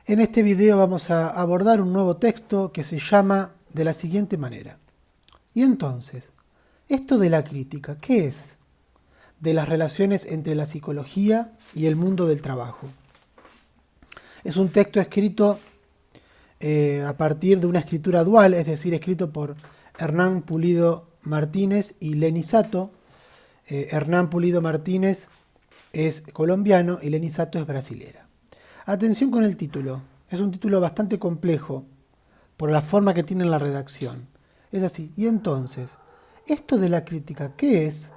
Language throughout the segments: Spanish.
En este video vamos a abordar un nuevo texto que se llama de la siguiente manera. Y entonces, esto de la crítica, ¿qué es? De las relaciones entre la psicología y el mundo del trabajo. Es un texto escrito a partir de una escritura dual, es decir, escrito por Hernán Pulido Martínez y Leni Sato. Hernán Pulido Martínez es colombiano y Leni Sato es brasilera. Atención con el título. Es un título bastante complejo por la forma que tiene la redacción. Es así. Y entonces, esto de la crítica, ¿qué es?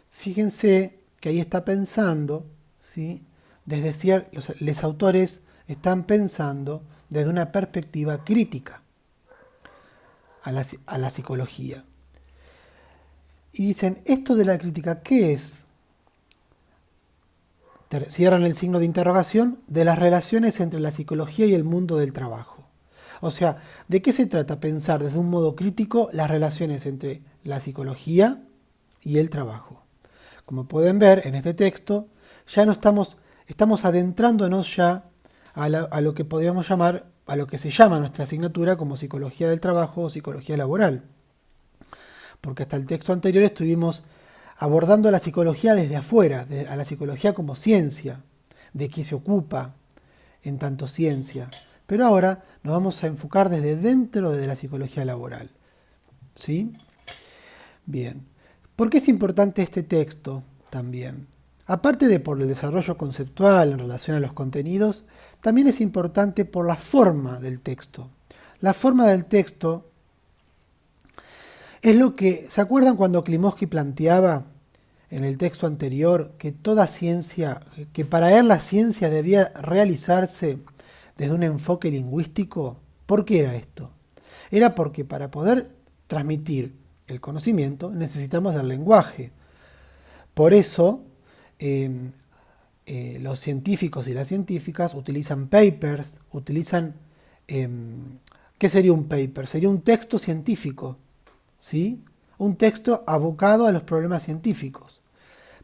Fíjense que ahí está pensando, ¿sí? Los autores están pensando desde una perspectiva crítica a la psicología. Y dicen, esto de la crítica, ¿qué es? Cierran el signo de interrogación de las relaciones entre la psicología y el mundo del trabajo. O sea, ¿de qué se trata pensar desde un modo crítico las relaciones entre la psicología y el trabajo? Como pueden ver en este texto, ya no estamos adentrándonos ya a lo que podríamos llamar, a lo que se llama nuestra asignatura como psicología del trabajo o psicología laboral. Porque hasta el texto anterior estuvimos abordando la psicología desde afuera, a la psicología como ciencia, de qué se ocupa en tanto ciencia. Pero ahora nos vamos a enfocar desde dentro de la psicología laboral. ¿Sí? Bien. ¿Por qué es importante este texto también? Aparte de por el desarrollo conceptual en relación a los contenidos, también es importante por la forma del texto. La forma del texto es lo que, ¿se acuerdan cuando Klimovsky planteaba en el texto anterior que toda ciencia, que para él la ciencia debía realizarse desde un enfoque lingüístico? ¿Por qué era esto? Era porque para poder transmitir el conocimiento necesitamos del lenguaje. Por eso los científicos y las científicas utilizan papers, ¿qué sería un paper? Sería un texto científico, ¿sí? Un texto abocado a los problemas científicos.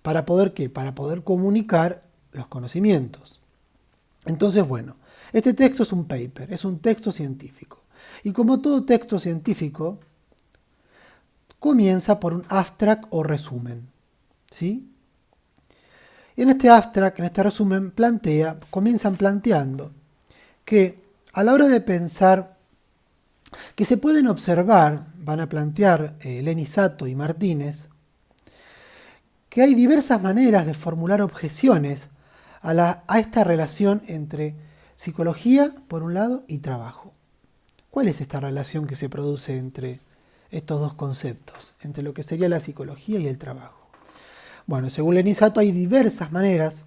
¿Para poder qué? Para poder comunicar los conocimientos. Entonces, bueno, este texto es un paper, es un texto científico. Y como todo texto científico, comienza por un abstract o resumen, ¿sí? Y en este abstract, en este resumen, comienzan planteando que a la hora de pensar que se pueden observar, van a plantear Leni Sato y Martínez, que hay diversas maneras de formular objeciones a esta relación entre psicología, por un lado, y trabajo. ¿Cuál es esta relación que se produce entre estos dos conceptos, entre lo que sería la psicología y el trabajo? Bueno, según Leni Sato hay diversas maneras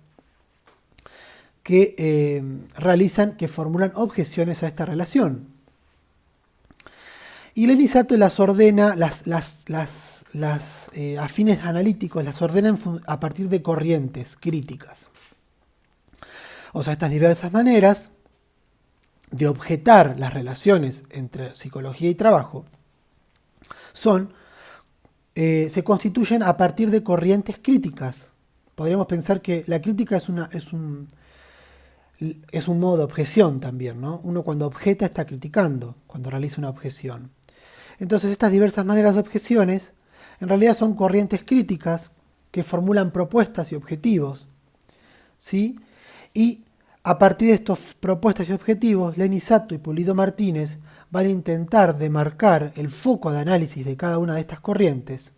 que formulan objeciones a esta relación. Y Leni Sato las ordena, a fines analíticos, las ordena a partir de corrientes críticas. O sea, estas diversas maneras de objetar las relaciones entre psicología y trabajo se constituyen a partir de corrientes críticas. Podríamos pensar que la crítica es un modo de objeción también, ¿no? Uno cuando objeta está criticando, cuando realiza una objeción. Entonces estas diversas maneras de objeciones en realidad son corrientes críticas que formulan propuestas y objetivos, ¿sí? Y a partir de estas propuestas y objetivos, Leni Sato y Pulido Martínez van a intentar demarcar el foco de análisis de cada una de estas corrientes,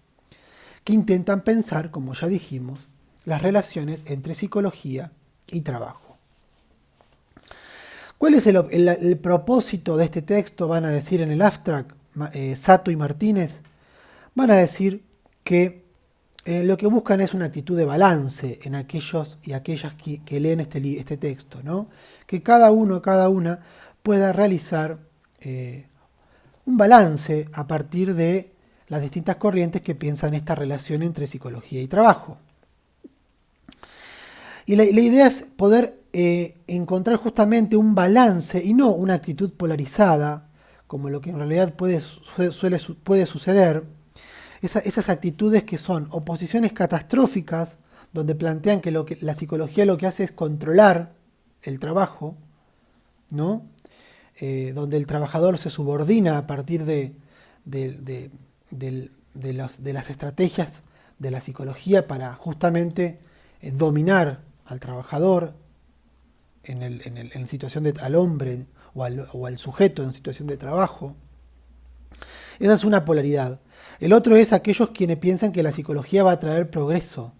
que intentan pensar, como ya dijimos, las relaciones entre psicología y trabajo. ¿Cuál es el propósito de este texto? Van a decir en el abstract, Sato y Martínez, van a decir que lo que buscan es una actitud de balance en aquellos y aquellas que leen este texto, ¿no? Que cada una pueda realizar un balance a partir de las distintas corrientes que piensan esta relación entre psicología y trabajo. Y la idea es poder encontrar justamente un balance y no una actitud polarizada, como lo que en realidad puede suceder. Esas actitudes que son oposiciones catastróficas, donde plantean que la psicología lo que hace es controlar el trabajo, ¿no? Donde el trabajador se subordina a partir de las estrategias de la psicología para justamente dominar al trabajador en situación al hombre o al sujeto en situación de trabajo. Esa es una polaridad. El otro es aquellos quienes piensan que la psicología va a traer progreso,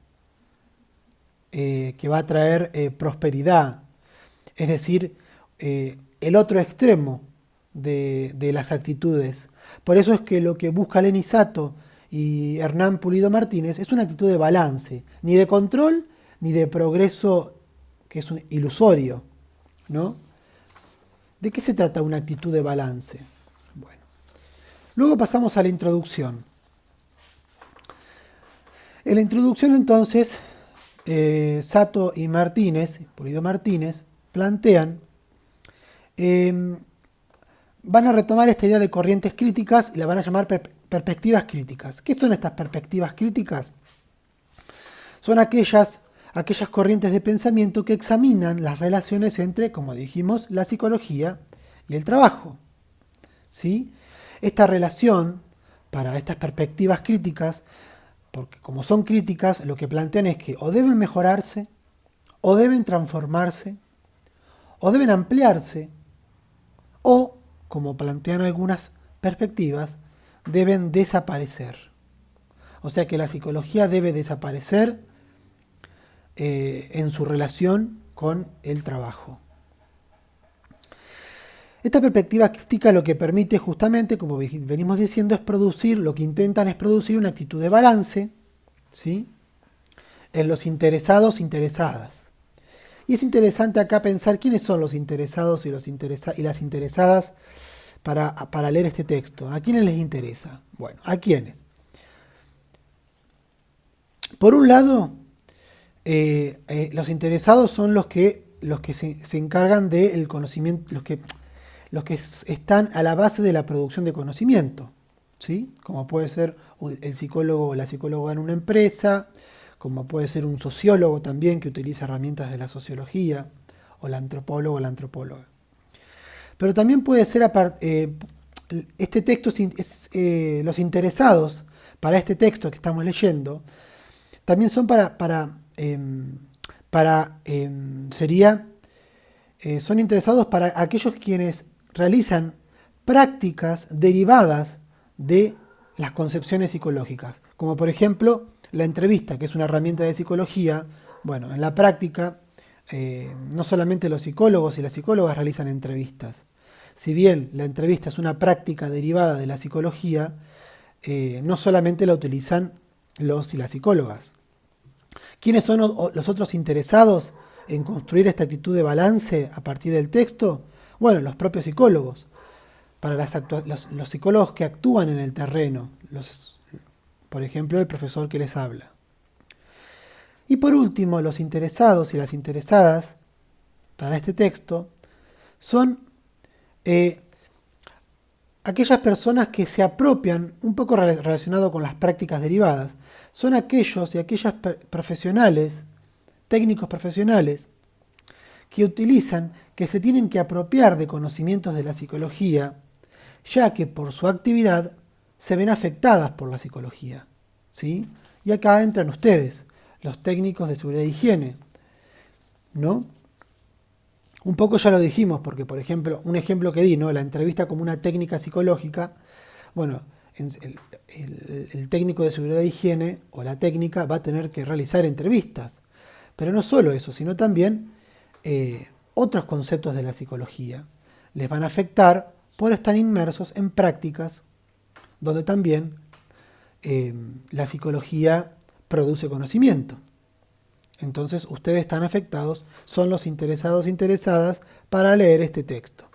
que va a traer prosperidad. Es decir, el otro extremo de las actitudes. Por eso es que lo que busca Lenny Sato y Hernán Pulido Martínez es una actitud de balance, ni de control ni de progreso que es un ilusorio, ¿no? ¿De qué se trata una actitud de balance? Bueno, luego pasamos a la introducción. En la introducción entonces, Sato y Martínez, Pulido Martínez, plantean, van a retomar esta idea de corrientes críticas y la van a llamar perspectivas críticas. ¿Qué son estas perspectivas críticas? Son aquellas corrientes de pensamiento que examinan las relaciones entre, como dijimos, la psicología y el trabajo. ¿Sí? Esta relación, para estas perspectivas críticas, porque como son críticas, lo que plantean es que o deben mejorarse, o deben transformarse, o deben ampliarse, o, como plantean algunas perspectivas, deben desaparecer. O sea que la psicología debe desaparecer en su relación con el trabajo. Esta perspectiva crítica lo que permite justamente, como venimos diciendo, es producir, lo que intentan es producir una actitud de balance, ¿sí?, en los interesados, interesadas. Y es interesante acá pensar quiénes son los interesados y las interesadas para leer este texto. ¿A quiénes les interesa? Bueno, ¿a quiénes? Por un lado, los interesados son los que se encargan del conocimiento, los que están a la base de la producción de conocimiento, ¿sí? Como puede ser el psicólogo o la psicóloga en una empresa, como puede ser un sociólogo también que utiliza herramientas de la sociología, o el antropólogo o la antropóloga. Pero también puede ser, este texto, los interesados para este texto que estamos leyendo, también son son interesados para aquellos quienes realizan prácticas derivadas de las concepciones psicológicas, como por ejemplo la entrevista, que es una herramienta de psicología. Bueno, en la práctica, no solamente los psicólogos y las psicólogas realizan entrevistas. Si bien la entrevista es una práctica derivada de la psicología, no solamente la utilizan los y las psicólogas. ¿Quiénes son los otros interesados en construir esta actitud de balance a partir del texto? Bueno, los propios psicólogos. Para los psicólogos que actúan en el terreno, por ejemplo, el profesor que les habla. Y por último, los interesados y las interesadas para este texto son aquellas personas que se apropian, un poco relacionado con las prácticas derivadas, son aquellos y aquellas profesionales, técnicos profesionales, que se tienen que apropiar de conocimientos de la psicología, ya que por su actividad se ven afectadas por la psicología, ¿sí? Y acá entran ustedes, los técnicos de seguridad e higiene, ¿no? Un poco ya lo dijimos, porque por ejemplo, un ejemplo que di, ¿no?, la entrevista como una técnica psicológica. Bueno, el técnico de seguridad e higiene o la técnica va a tener que realizar entrevistas. Pero no solo eso, sino también otros conceptos de la psicología les van a afectar por estar inmersos en prácticas donde también la psicología produce conocimiento. Entonces ustedes están afectados, son los interesados, interesadas para leer este texto.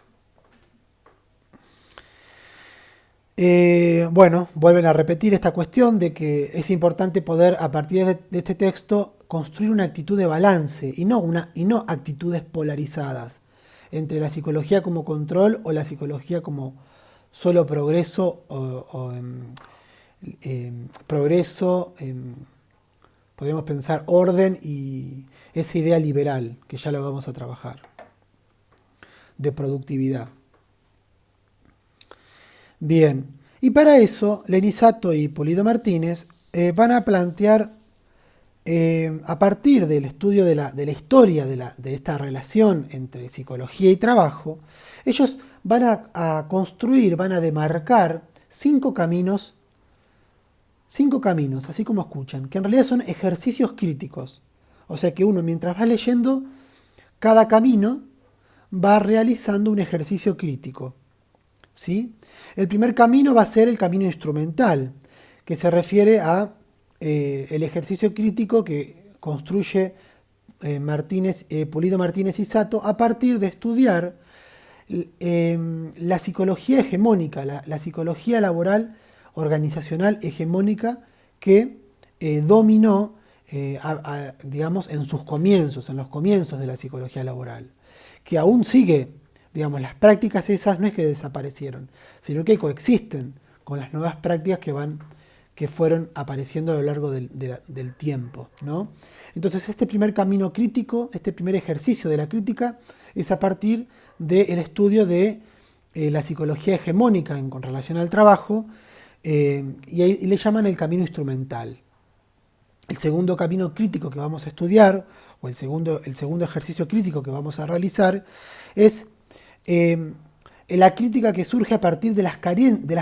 Bueno, vuelven a repetir esta cuestión de que es importante poder, a partir de este texto, construir una actitud de balance y no actitudes polarizadas entre la psicología como control o la psicología como solo progreso podríamos pensar orden y esa idea liberal, que ya lo vamos a trabajar. de productividad. Bien, y para eso Lenizato y Pulido Martínez van a plantear, a partir del estudio de la historia de esta relación entre psicología y trabajo, ellos van a construir, van a demarcar cinco caminos, así como escuchan, que en realidad son ejercicios críticos. O sea que uno, mientras va leyendo cada camino, va realizando un ejercicio crítico, ¿sí? El primer camino va a ser el camino instrumental, que se refiere a el ejercicio crítico que construye Pulido Martínez y Sato a partir de estudiar la psicología hegemónica, la psicología laboral organizacional hegemónica que dominó, digamos, en sus comienzos, en los comienzos de la psicología laboral, que aún sigue, digamos, las prácticas esas no es que desaparecieron, sino que coexisten con las nuevas prácticas que fueron apareciendo a lo largo del tiempo, ¿no? Entonces, este primer camino crítico, este primer ejercicio de la crítica, es a partir del estudio de la psicología hegemónica con relación al trabajo, y le llaman el camino instrumental. El segundo camino crítico que vamos a estudiar, o el segundo ejercicio crítico que vamos a realizar, es la crítica que surge a partir de las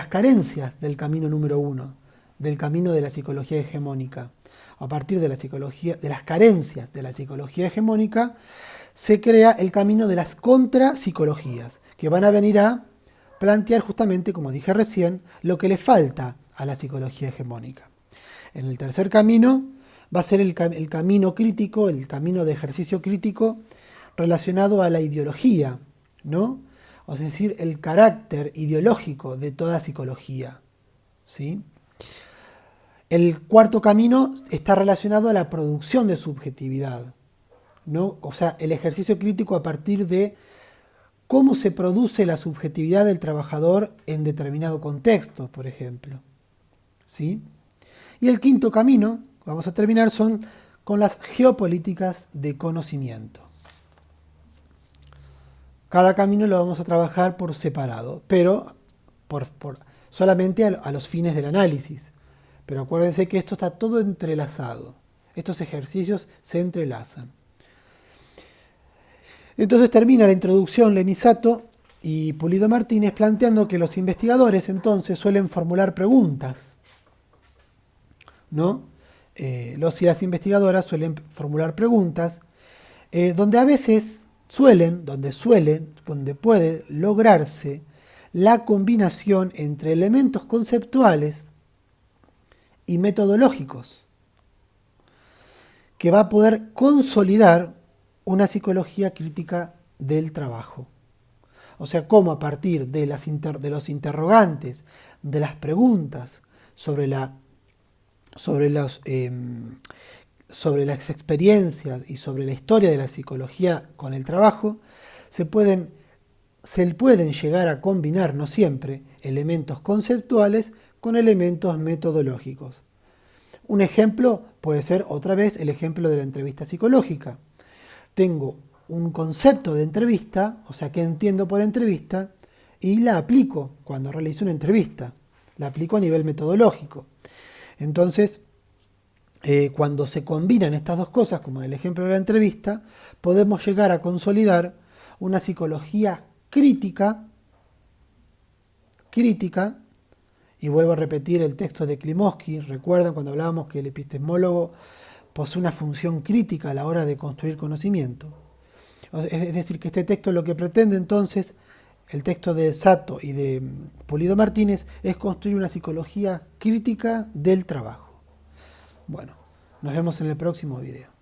carencias del camino número 1, del camino de la psicología hegemónica. A partir de las carencias de la psicología hegemónica, se crea el camino de las contrapsicologías, que van a venir a plantear justamente, como dije recién, lo que le falta a la psicología hegemónica. En el tercer camino va a ser el camino crítico, el camino de ejercicio crítico relacionado a la ideología, ¿no? Es decir, el carácter ideológico de toda psicología, ¿sí? El cuarto camino está relacionado a la producción de subjetividad, ¿no? O sea, el ejercicio crítico a partir de cómo se produce la subjetividad del trabajador en determinado contexto, por ejemplo, ¿sí? Y el quinto camino, vamos a terminar, son con las geopolíticas de conocimiento. Cada camino lo vamos a trabajar por separado, pero solamente a los fines del análisis. Pero acuérdense que esto está todo entrelazado. Estos ejercicios se entrelazan. Entonces termina la introducción Lenizato y Pulido Martínez planteando que los investigadores entonces suelen formular preguntas, ¿no? Los y las investigadoras suelen formular preguntas donde a veces donde puede lograrse la combinación entre elementos conceptuales y metodológicos que va a poder consolidar una psicología crítica del trabajo. O sea, cómo a partir de los interrogantes, de las preguntas sobre las experiencias y sobre la historia de la psicología con el trabajo, se pueden llegar a combinar, no siempre, elementos conceptuales con elementos metodológicos. Un ejemplo puede ser, otra vez, el ejemplo de la entrevista psicológica. Tengo un concepto de entrevista, o sea, que entiendo por entrevista, y la aplico cuando realizo una entrevista. La aplico a nivel metodológico. Entonces, cuando se combinan estas dos cosas, como en el ejemplo de la entrevista, podemos llegar a consolidar una psicología crítica, y vuelvo a repetir el texto de Klimovsky. Recuerdan cuando hablábamos que el epistemólogo posee una función crítica a la hora de construir conocimiento. Es decir, que este texto lo que pretende entonces, el texto de Sato y de Pulido Martínez, es construir una psicología crítica del trabajo. Bueno, nos vemos en el próximo video.